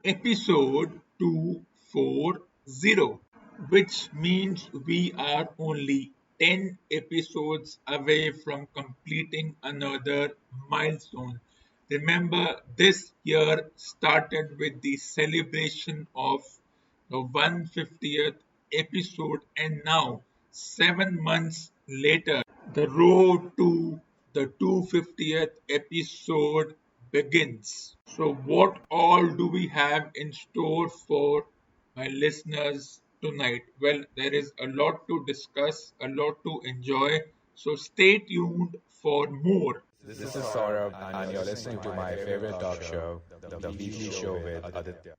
Episode 240, which means we are only 10 episodes away from completing another milestone. Remember, this year started with the celebration of the 150th episode, and now, 7 months later, the road to the 250th episode begins. So, what all do we have in store for my listeners tonight? Well, there is a lot to discuss, a lot to enjoy. So, stay tuned for more. This is Saurabh, and you're listening to my favorite talk show, the PG Show with Aditya.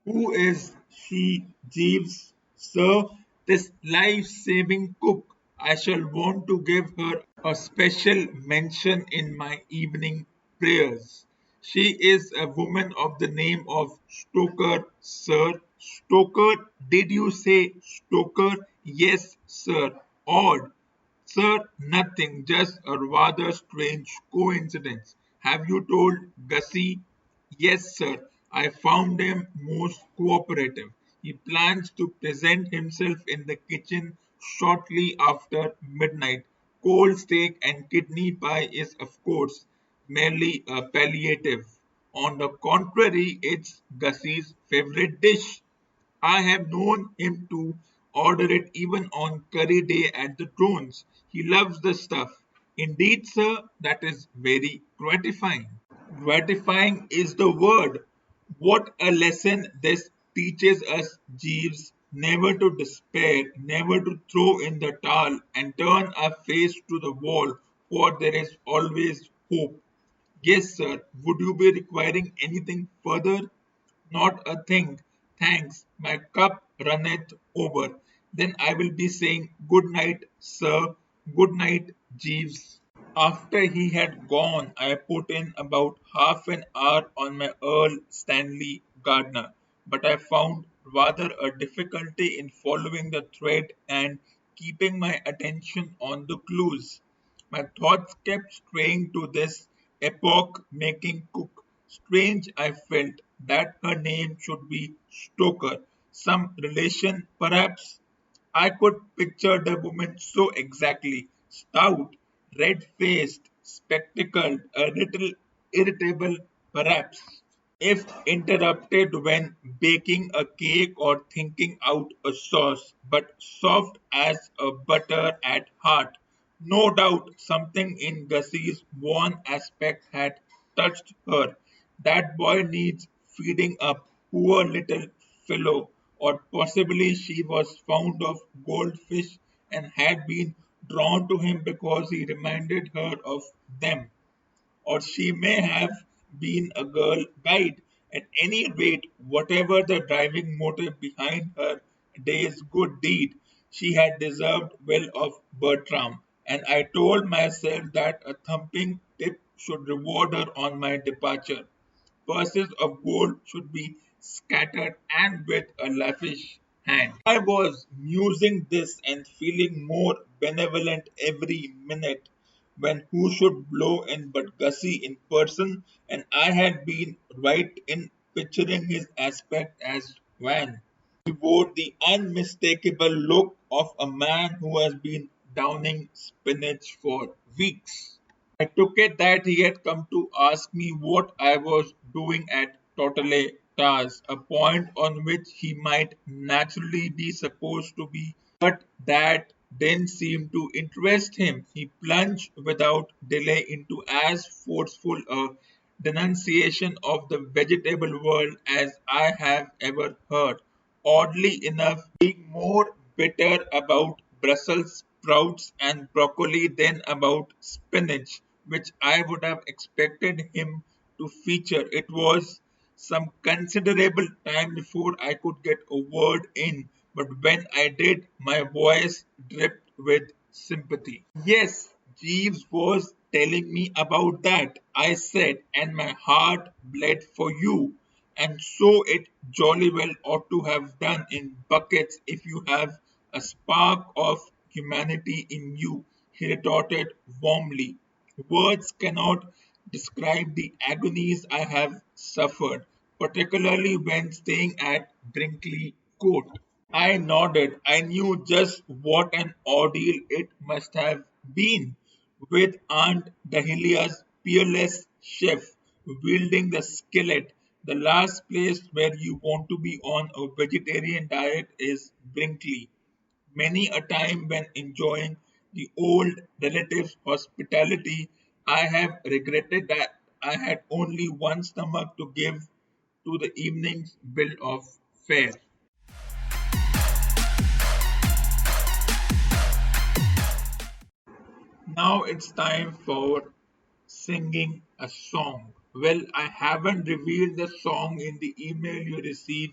Who is she, Jeeves? Sir, this life saving cook. I shall want to give her a special mention in my evening prayers. She is a woman of the name of Stoker, sir. Stoker, did you say Stoker? Yes, sir. Odd. Sir, nothing, just a rather strange coincidence. Have you told Gussie? Yes, sir. I found him most cooperative. He plans to present himself in the kitchen shortly after midnight. Cold steak and kidney pie is, of course, merely a palliative. On the contrary, it's Gussie's favorite dish. I have known him to order it even on curry day at the Drones. He loves the stuff. Indeed, sir, that is very gratifying. Gratifying is the word. What a lesson this teaches us, Jeeves. Never to despair, never to throw in the towel and turn our face to the wall, for there is always hope. Yes, sir. Would you be requiring anything further? Not a thing. Thanks. My cup runneth over. Then I will be saying good night, sir. Good night, Jeeves. After he had gone, I put in about half an hour on my Earl Stanley Gardner, but I found rather a difficulty in following the thread and keeping my attention on the clues. My thoughts kept straying to this epoch making cook. Strange, I felt, that her name should be Stoker. Some relation, perhaps? I could picture the woman so exactly: stout, red faced, spectacled, a little irritable, perhaps. If interrupted when baking a cake or thinking out a sauce, but soft as a butter at heart. No doubt something in Gussie's worn aspect had touched her. That boy needs feeding up, poor little fellow. Or possibly she was fond of goldfish and had been drawn to him because he reminded her of them. Or she may have been a girl guide. At any rate, whatever the driving motive behind her day's good deed, she had deserved well of Bertram, and I told myself that a thumping tip should reward her on my departure. Purses of gold should be scattered and with a lavish hand. I was musing this and feeling more benevolent every minute when who should blow in but Gussie in person, and I had been right in picturing his aspect as Van. He wore the unmistakable look of a man who has been downing spinach for weeks. I took it that he had come to ask me what I was doing at Totale Tars, a point on which he might naturally be supposed to be, but that didn't seem to interest him. He plunged without delay into as forceful a denunciation of the vegetable world as I have ever heard. Oddly enough, being more bitter about Brussels sprouts and broccoli than about spinach, which I would have expected him to feature. It was some considerable time before I could get a word in, but when I did, my voice dripped with sympathy. Yes, Jeeves was telling me about that, I said, and my heart bled for you. And so it jolly well ought to have done in buckets if you have a spark of humanity in you, he retorted warmly. Words cannot describe the agonies I have suffered. particularly when staying at Brinkley Court. I nodded. I knew just what an ordeal it must have been, with Aunt Dahlia's peerless chef wielding the skillet. The last place where you want to be on a vegetarian diet is Brinkley. Many a time when enjoying the old relative's hospitality, I have regretted that I had only one stomach to give to the evening's bill of fare. Now it's time for singing a song. Well, I haven't revealed the song in the email you receive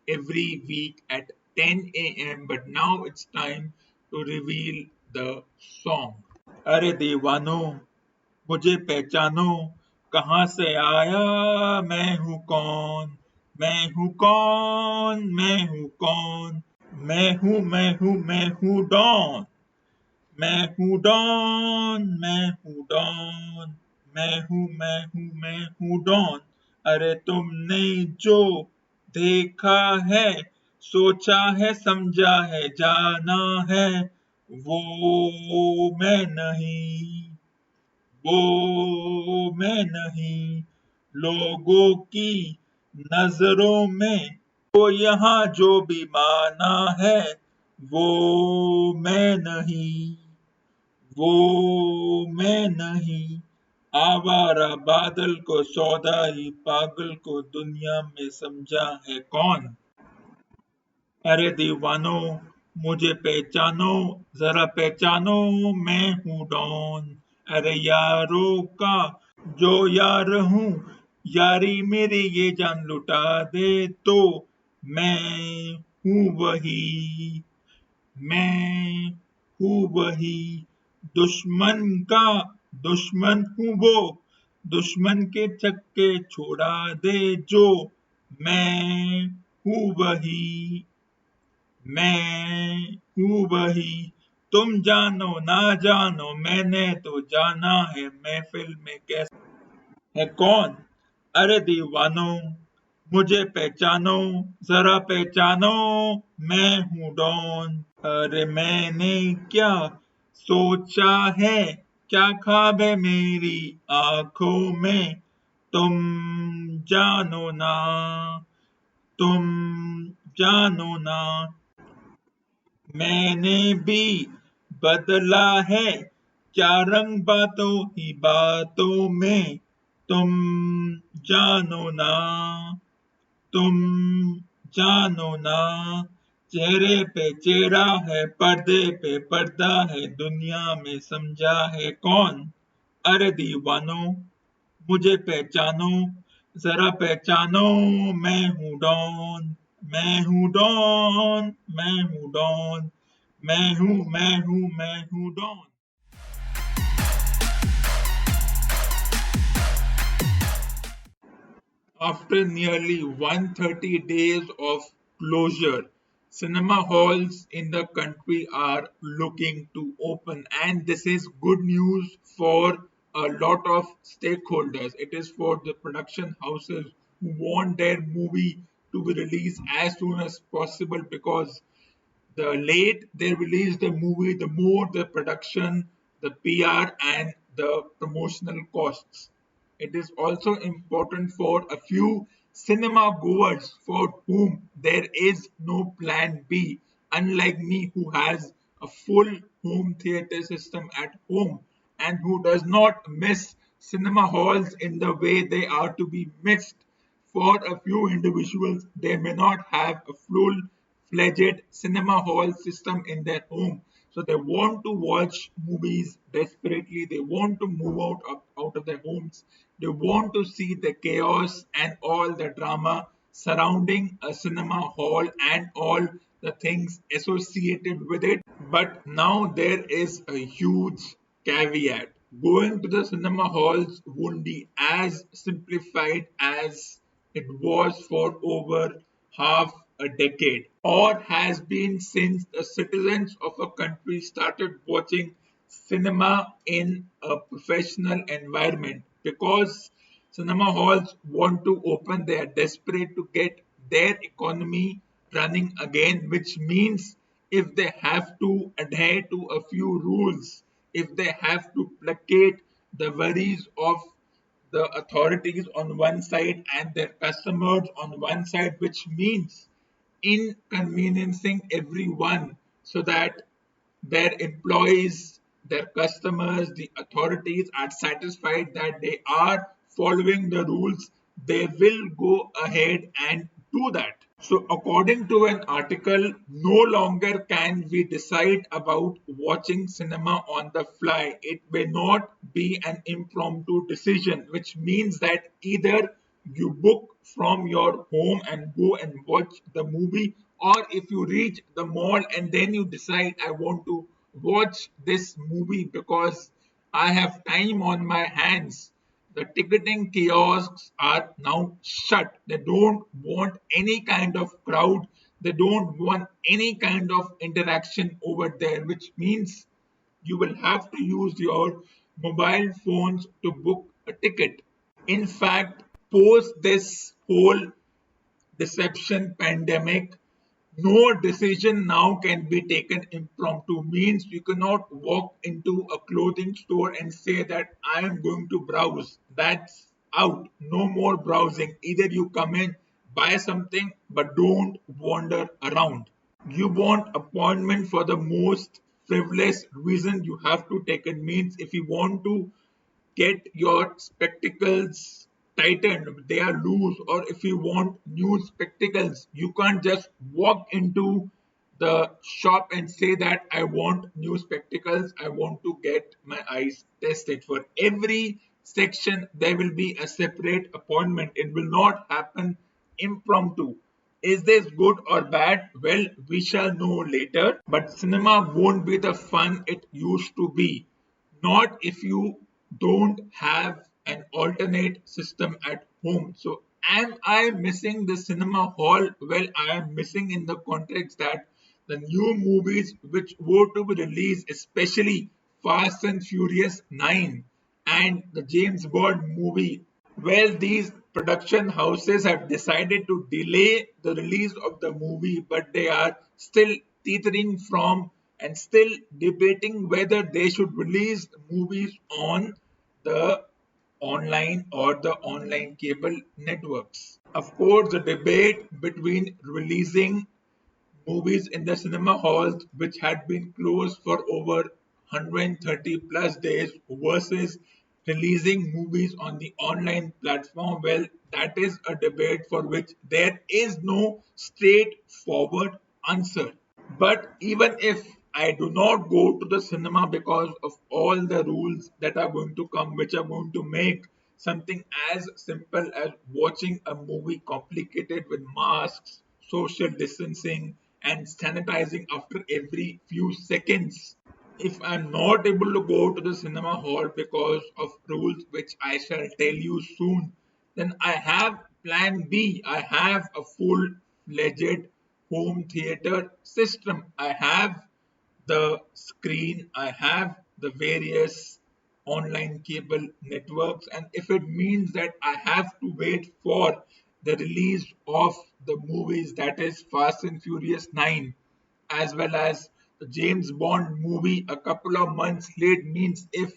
every week at 10 a.m., but now it's time to reveal the song. अरे दीवानो मुझे पहचानो कहाँ से आया मैं हूँ कौन मैं हूँ कौन मैं हूँ कौन मैं हूँ डॉन मैं हूँ डॉन मैं हूँ डॉन अरे तुमने जो देखा है सोचा है समझा है जाना है वो मैं नहीं वो मैं नहीं लोगों की नजरों में तो यहाँ जो भी माना है वो मैं नहीं वो मैं नहीं आवारा बादल को सौदा ही पागल को दुनिया में समझा है कौन अरे दीवानो मुझे पहचानो जरा पहचानो मैं हूँ डॉन अरे यारो का जो यार हूँ यारी मेरी ये जान लुटा दे तो मैं हूँ वही मैं हूँ वही दुश्मन का दुश्मन हूँ वो दुश्मन के चक्के छोड़ा दे जो मैं हूँ वही मैं हूँ वही तुम जानो ना जानो मैंने तो जाना है महफिल में कैसा है कौन अरे दीवानो मुझे पहचानो जरा पहचानो मैं हूँ डॉन अरे मैंने क्या सोचा है क्या ख्वाब है मेरी आंखों में तुम जानो ना तुम जानो ना मैंने भी बदला है क्या रंग बातों ही बातों में तुम जानो ना तुम जानो ना चेहरे पे चेहरा है पर्दे पे पर्दा है दुनिया में समझा है कौन अरे दीवानो मुझे पहचानो जरा पहचानो मैं हूँ डॉन मैं हूँ डॉन मैं हूँ डॉन मैं हूँ don After nearly 130 days of closure, cinema halls in the country are looking to open, and this is good news for a lot of stakeholders. It is for the production houses who want their movie to be released as soon as possible because the late they release the movie, the more the production, the PR, and the promotional costs. It is also important for a few cinema goers for whom there is no plan B, unlike me, who has a full home theater system at home and who does not miss cinema halls in the way they are to be missed. For a few individuals, they may not have a full fledged cinema hall system in their home. So they want to watch movies desperately. They want to move out of their homes. They want to see the chaos and all the drama surrounding a cinema hall and all the things associated with it. But now there is a huge caveat. Going to the cinema halls won't be as simplified as it was for over half a decade, or has been since the citizens of a country started watching cinema in a professional environment. Because cinema halls want to open, they are desperate to get their economy running again, which means if they have to adhere to a few rules, if they have to placate the worries of the authorities on one side and their customers on one side, which means inconveniencing everyone so that their employees, their customers, the authorities are satisfied that they are following the rules, they will go ahead and do that. So, according to an article, no longer can we decide about watching cinema on the fly. It may not be an impromptu decision, which means that either you book from your home and go and watch the movie, or if you reach the mall and then you decide, I want to watch this movie because I have time on my hands. The ticketing kiosks are now shut. They don't want any kind of crowd. They don't want any kind of interaction over there, which means you will have to use your mobile phones to book a ticket. In fact, post this whole deception pandemic, no decision now can be taken impromptu. Means you cannot walk into a clothing store and say that I am going to browse. That's out. No more browsing. Either you come in, buy something, but don't wander around. You want appointment for the most frivolous reason you have to take it. Means if you want to get your spectacles tightened, they are loose, or if you want new spectacles, you can't just walk into the shop and say that I want new spectacles, I want to get my eyes tested. For every section there will be a separate appointment. It will not happen impromptu. Is this good or bad? Well, we shall know later, but cinema won't be the fun it used to be, not if you don't have an alternate system at home. So, am I missing the cinema hall? Well, I am missing in the context that the new movies which were to be released, especially Fast and Furious 9 and the James Bond movie, well, these production houses have decided to delay the release of the movie, but they are still teetering from and still debating whether they should release the movies on the online or the online cable networks. Of course, the debate between releasing movies in the cinema halls which had been closed for over 130 plus days versus releasing movies on the online platform, well, that is a debate for which there is no straightforward answer. But even if I do not go to the cinema because of all the rules that are going to come, which are going to make something as simple as watching a movie complicated with masks, social distancing, and sanitizing after every few seconds, if I'm not able to go to the cinema hall because of rules which I shall tell you soon, then I have plan B. I have a full fledged home theater system. I have the screen, I have the various online cable networks, and if it means that I have to wait for the release of the movies, that is Fast and Furious 9 as well as the James Bond movie a couple of months late, means if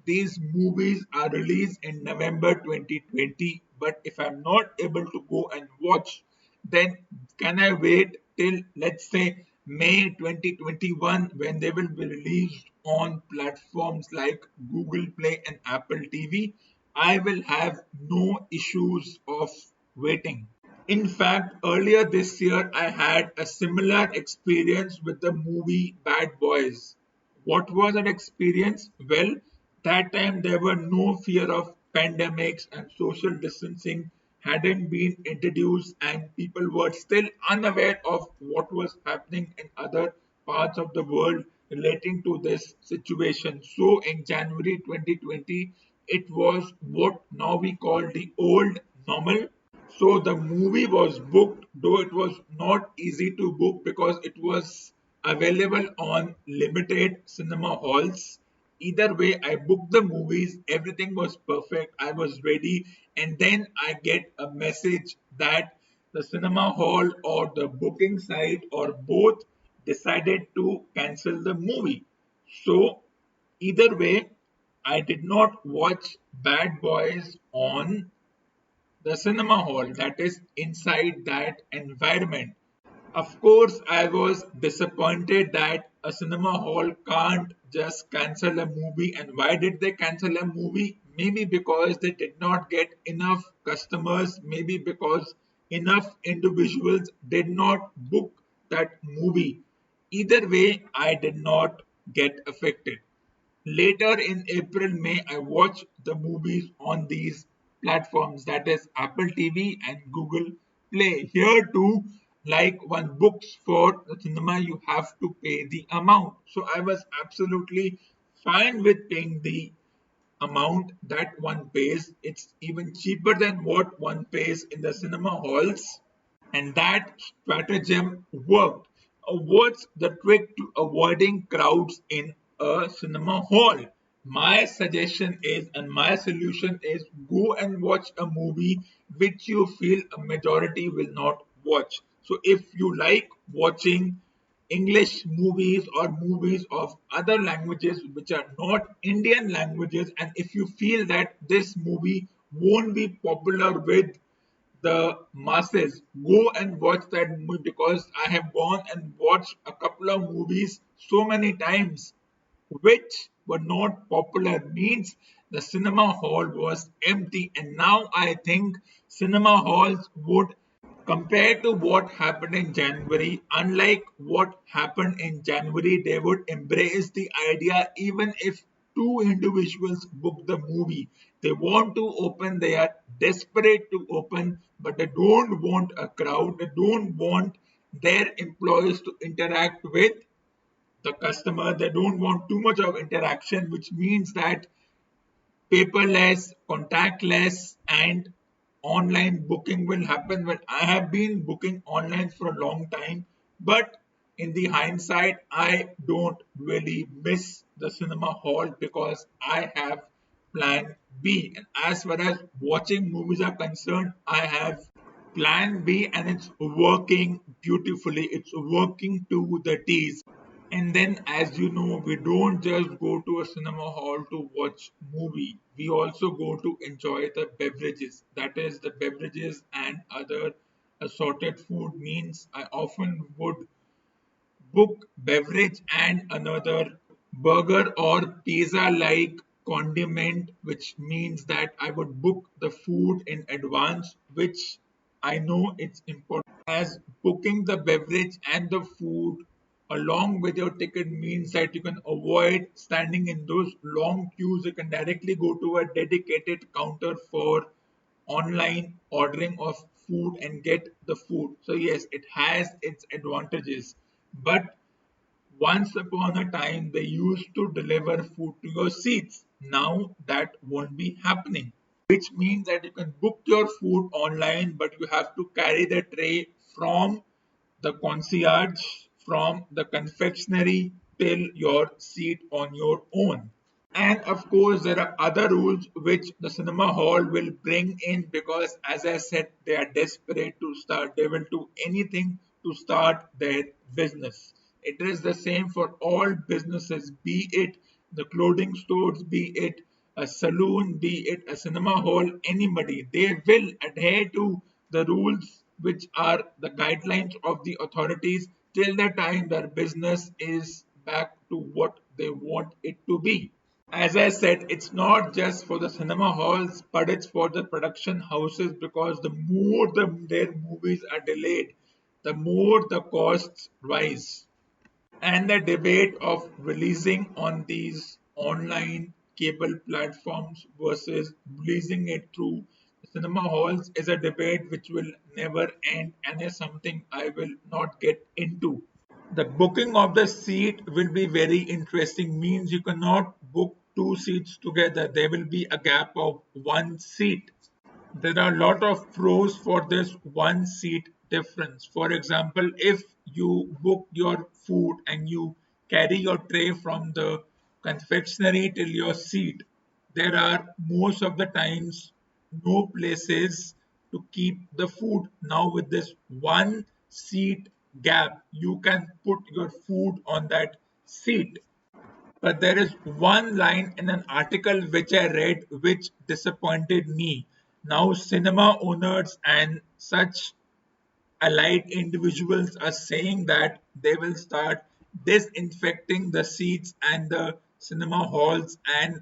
these movies are released in November 2020, but if I'm not able to go and watch, then can I wait till let's say May 2021 when they will be released on platforms like Google Play and Apple TV? I will have no issues of waiting. In fact, earlier this year, I had a similar experience with the movie Bad Boys. What was that experience? Well, that time there were no fear of pandemics and social distancing hadn't been introduced, and people were still unaware of what was happening in other parts of the world relating to this situation. So in January 2020, it was what now we call the old normal. So the movie was booked, though it was not easy to book because it was available on limited cinema halls. Either way, I booked the movies, everything was perfect, I was ready, and then I get a message that the cinema hall or the booking site or both decided to cancel the movie. So, either way, I did not watch Bad Boys on the cinema hall, that is inside that environment. Of course, I was disappointed that a cinema hall can't just cancel a movie. And why did they cancel a movie? Maybe because they did not get enough customers, maybe because enough individuals did not book that movie. Either way, I did not get affected. Later in April, May, I watched the movies on these platforms, that is Apple TV and Google Play. Here too, like one books for the cinema, you have to pay the amount. So I was absolutely fine with paying the amount that one pays. It's even cheaper than what one pays in the cinema halls, and that stratagem worked. What's the trick to avoiding crowds in a cinema hall? My suggestion is, and my solution is, go and watch a movie which you feel a majority will not watch. So, if you like watching English movies or movies of other languages which are not Indian languages, and if you feel that this movie won't be popular with the masses, go and watch that movie, because I have gone and watched a couple of movies so many times which were not popular, means the cinema hall was empty. And now I think cinema halls would, compared to what happened in January, unlike what happened in January, they would embrace the idea. Even if two individuals book the movie, they want to open, they are desperate to open, but they don't want a crowd, they don't want their employees to interact with the customer, they don't want too much of interaction, which means that paperless, contactless, and online booking will happen. When I have been booking online for a long time, but in the hindsight, I don't really miss the cinema hall because I have plan B. And as far as watching movies are concerned, I have plan B, and it's working beautifully. It's working to the T's. And then, as you know, we don't just go to a cinema hall to watch movie. We also go to enjoy the beverages. That is, the beverages and other assorted food means I often would book beverage and another burger or pizza like condiment, which means that I would book the food in advance, which I know it's important, as booking the beverage and the food along with your ticket means that you can avoid standing in those long queues. You can directly go to a dedicated counter for online ordering of food and get the food. So yes, it has its advantages, but once upon a time, they used to deliver food to your seats. Now that won't be happening, which means that you can book your food online, but you have to carry the tray from the concierge, from the confectionery till your seat on your own. And of course, there are other rules which the cinema hall will bring in, because, as I said, they are desperate to start. They will do anything to start their business. It is the same for all businesses, be it the clothing stores, be it a saloon, be it a cinema hall, anybody. They will adhere to the rules which are the guidelines of the authorities till the time their business is back to what they want it to be. As I said, it's not just for the cinema halls, but it's for the production houses, because the more their movies are delayed, the more the costs rise. And the debate of releasing on these online cable platforms versus releasing it through cinema halls is a debate which will never end, and is something I will not get into. The booking of the seat will be very interesting, means you cannot book two seats together. There will be a gap of one seat. There are a lot of pros for this one seat difference. For example, if you book your food and you carry your tray from the confectionery till your seat. There are most of the times no places to keep the food. Now, with this one seat gap, you can put your food on that seat. But there is one line in an article which I read which disappointed me. Now, cinema owners and such allied individuals are saying that they will start disinfecting the seats and the cinema halls and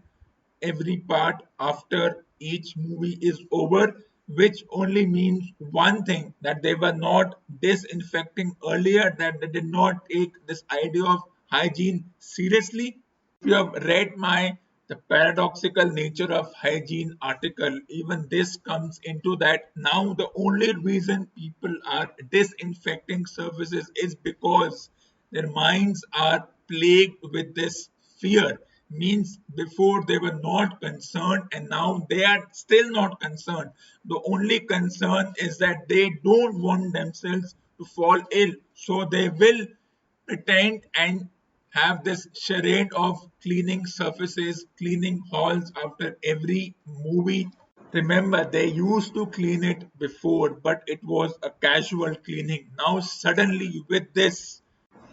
every part after each movie is over, which only means one thing, that they were not disinfecting earlier, that they did not take this idea of hygiene seriously. If you have read my The Paradoxical Nature of Hygiene article, even this comes into that. Now the only reason people are disinfecting surfaces is because their minds are plagued with this fear. Means before they were not concerned and now they are still not concerned. The only concern is that they don't want themselves to fall ill, so they will pretend and have this charade of cleaning surfaces, cleaning halls after every movie. Remember, they used to clean it before, but it was a casual cleaning. Now, suddenly, with this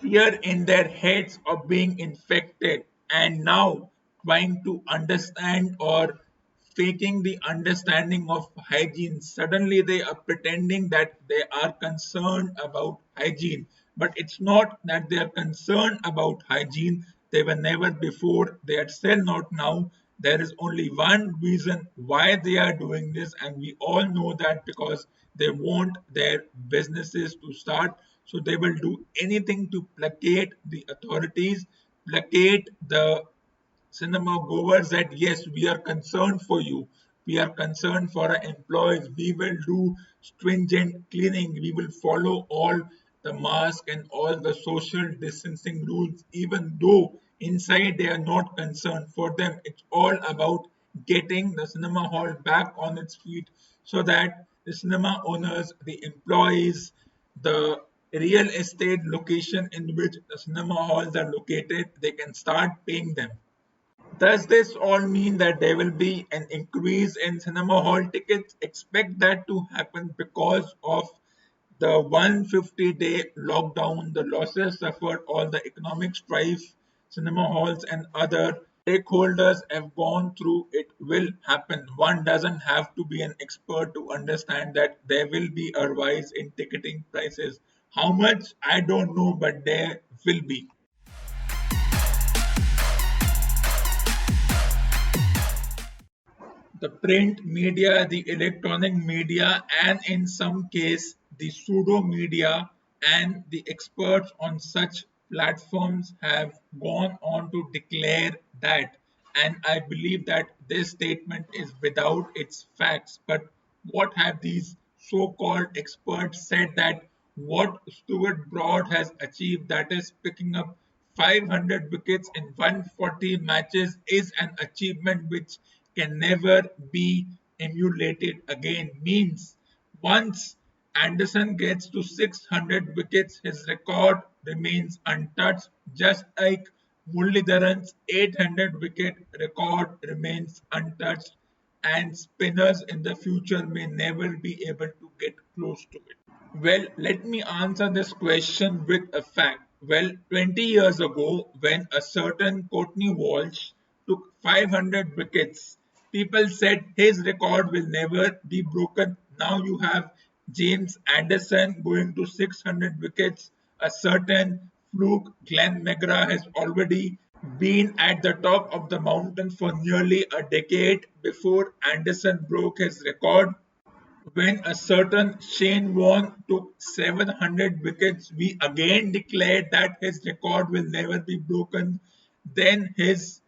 fear in their heads of being infected, and now trying to understand or faking the understanding of hygiene, suddenly they are pretending that they are concerned about hygiene. But it's not that they are concerned about hygiene, they were never before, they are still not now. There is only one reason why they are doing this, and we all know that because they want their businesses to start. So they will do anything to placate the authorities, placate the cinema goers, that yes, we are concerned for you, we are concerned for our employees, we will do stringent cleaning, we will follow all the mask and all the social distancing rules, even though inside they are not concerned. For them it's all about getting the cinema hall back on its feet, so that the cinema owners, the employees, the real estate location in which the cinema halls are located, they can start paying them. Does this all mean that there will be an increase in cinema hall tickets? Expect that to happen because of the 150-day lockdown, the losses suffered, all the economic strife cinema halls and other stakeholders have gone through. It will happen. One doesn't have to be an expert to understand that there will be a rise in ticketing prices. How much? I don't know, but there will be. The print media, the electronic media, and in some case the pseudo media and the experts on such platforms have gone on to declare that. And I believe that this statement is without its facts. But what have these so called experts said, that what Stuart Broad has achieved, that is picking up 500 wickets in 140 matches, is an achievement which can never be emulated again. Means once Anderson gets to 600 wickets, his record remains untouched, just like Muralidharan's 800 wicket record remains untouched, and spinners in the future may never be able to get close to it. Well, let me answer this question with a fact. Well, 20 years ago, when a certain Courtney Walsh took 500 wickets, people said his record will never be broken. Now you have James Anderson going to 600 wickets. A certain fluke Glenn McGrath has already been at the top of the mountain for nearly a decade before Anderson broke his record. When a certain Shane Warne took 700 wickets, we again declared that his record will never be broken. Then his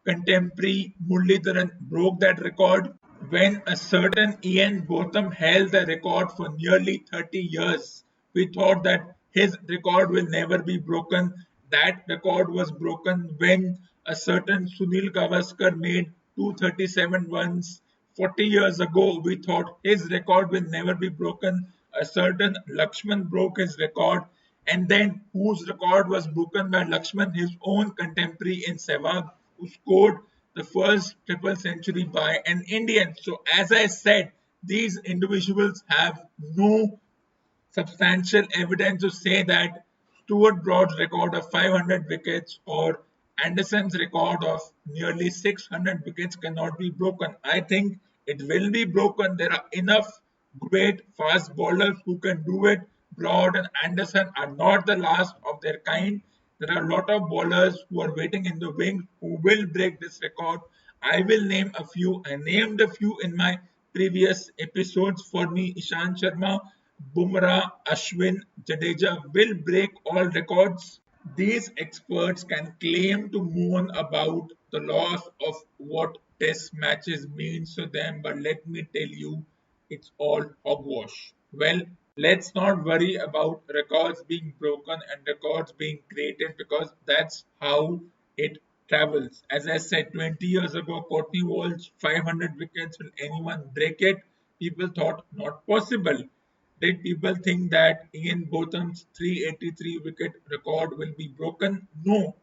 contemporary Muralidharan broke that record. When a certain Ian Botham held the record for nearly 30 years, we thought that his record will never be broken. That record was broken when a certain Sunil Gavaskar made 237 runs 40 years ago. We thought his record will never be broken. A certain Lakshman broke his record, and then whose record was broken by Lakshman? His own contemporary in Sehwag. who scored the first triple century by an Indian. So, as I said, these individuals have no substantial evidence to say that Stuart Broad's record of 500 wickets or Anderson's record of nearly 600 wickets cannot be broken. I think it will be broken. There are enough great fast bowlers who can do it. Broad and Anderson are not the last of their kind. There are a lot of bowlers who are waiting in the wings who will break this record. I will name a few. I named a few in my previous episodes. For me, Ishan Sharma, Bumrah, Ashwin, Jadeja will break all records. These experts can claim to moan about the loss of what test matches means to them, but let me tell you, it's all hogwash. Well, let's not worry about records being broken and records being created because that's how it travels. As I said 20 years ago, Courtney Walsh 500 wickets, will anyone break it? People thought not possible. Did people think that Ian Botham's 383 wicket record will be broken? No.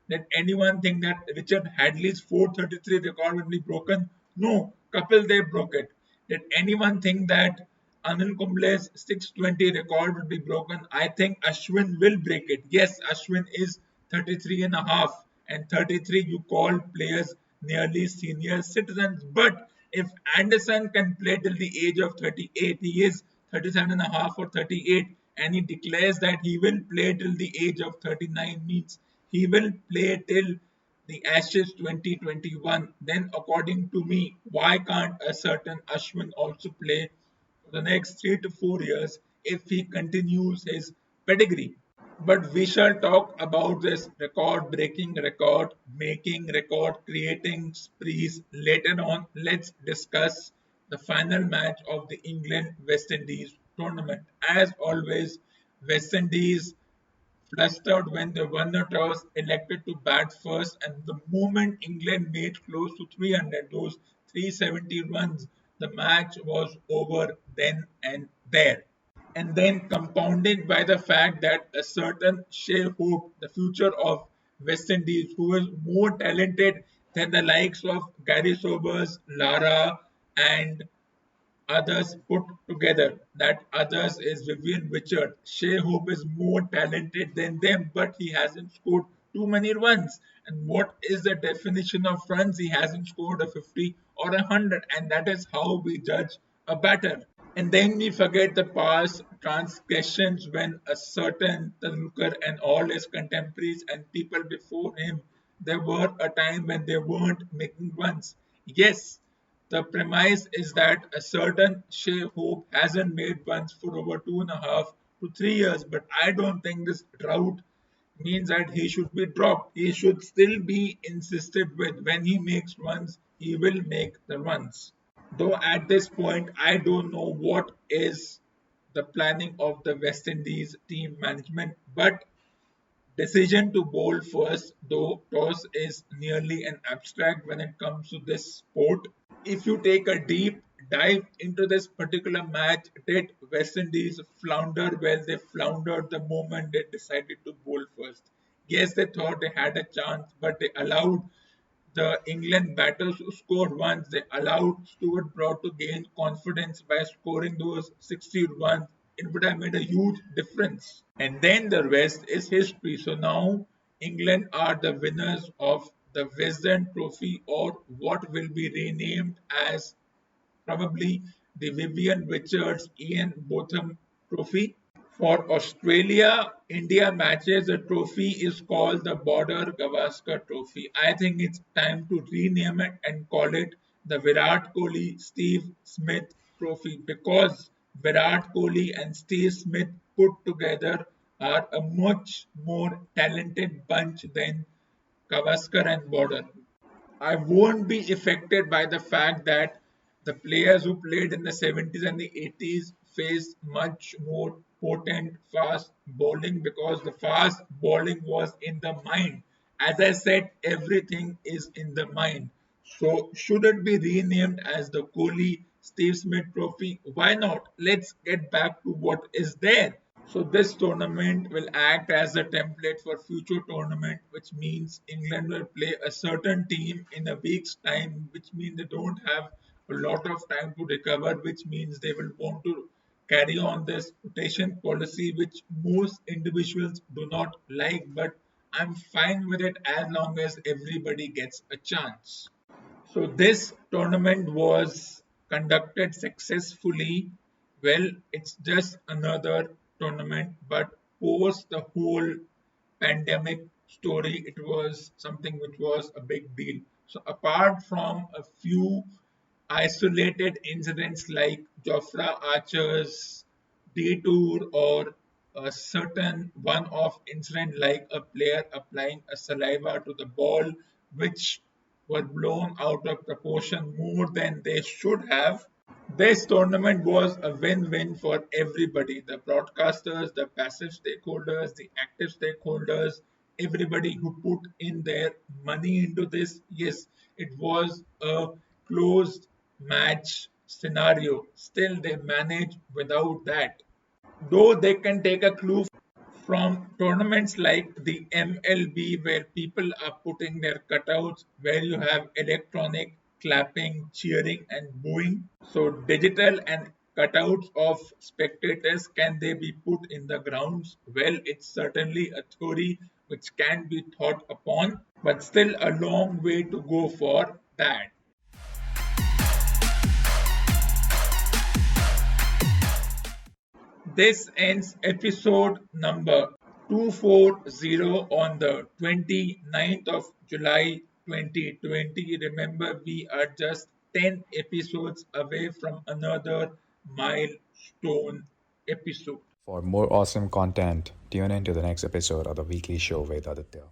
Did anyone think that Richard Hadley's 433 record will be broken? No. Kapil Dev broke it. Did anyone think that Anil Kumble's 620 record will be broken? I think Ashwin will break it. Yes, Ashwin is 33 and a half, and 33 you call players nearly senior citizens. But if Anderson can play till the age of 38, he is 37 and a half or 38, and he declares that he will play till the age of 39, means he will play till the Ashes 2021. Then, according to me, why can't a certain Ashwin also play for the next 3 to 4 years if he continues his pedigree? But we shall talk about this record breaking, record making, record creating sprees later on. Let's discuss the final match of the England West Indies tournament. As always, West Indies flustered when they won the toss, elected to bat first, and the moment England made close to 300, those 370 runs, the match was over then and there. And then compounded by the fact that a certain Shea Hope, the future of West Indies, who is more talented than the likes of Gary Sobers, Lara, and others put together. That others is Vivian Richard. Shea Hope is more talented than them, but he hasn't scored too many runs. And what is the definition of runs? He hasn't scored a 50 or 100, and that is how we judge a batter. And then we forget the past transgressions when a certain Tendulkar and all his contemporaries and people before him, there were a time when they weren't making runs. Yes, the premise is that a certain Shea Hope hasn't made runs for over 2.5 to 3 years, but I don't think this drought means that he should be dropped. He should still be insisted with. When he makes runs, he will make the runs. Though at this point, I don't know what is the planning of the West Indies team management, but decision to bowl first, though toss is nearly an abstract when it comes to this sport. If you take a deep dive into this particular match, did West Indies flounder? Well, they floundered the moment they decided to bowl first. Yes, they thought they had a chance, but they allowed the England batters who scored runs. They allowed Stuart Broad to gain confidence by scoring those 60 runs. It would have made a huge difference. And then the rest is history. So now England are the winners of the Wisden Trophy, or what will be renamed as probably the Vivian Richards Ian Botham Trophy. For Australia India matches, the trophy is called the Border Gavaskar Trophy. I think it's time to rename it and call it the Virat Kohli Steve Smith Trophy, because Virat Kohli and Steve Smith put together are a much more talented bunch than Gavaskar and Border. I won't be affected by the fact that the players who played in the 70s and the 80s faced much more potent fast bowling, because the fast bowling was in the mind. As I said, everything is in the mind. So, should it be renamed as the Kohli Steve Smith Trophy? Why not? Let's get back to what is there. So this tournament will act as a template for future tournament, which means England will play a certain team in a week's time, which means they don't have a lot of time to recover, which means they will want to carry on this rotation policy, which most individuals do not like, but I'm fine with it as long as everybody gets a chance. So this tournament was conducted successfully. Well, it's just another tournament, but post the whole pandemic story, it was something which was a big deal. So apart from a few isolated incidents like Jofra Archer's detour or a certain one-off incident like a player applying a saliva to the ball, which were blown out of proportion more than they should have. This tournament was a win-win for everybody, the broadcasters, the passive stakeholders, the active stakeholders, everybody who put in their money into this. Yes, it was a closed match scenario. Still, they managed without that. Though they can take a clue from tournaments like the MLB, where people are putting their cutouts, where you have electronic clapping, cheering, and booing. So, digital and cutouts of spectators, can they be put in the grounds? Well, it's certainly a theory which can be thought upon, but still a long way to go for that. This ends episode number 240 on the 29th of July 2020. Remember, we are just 10 episodes away from another milestone episode. For more awesome content, tune in to the next episode of the weekly show with Aditya.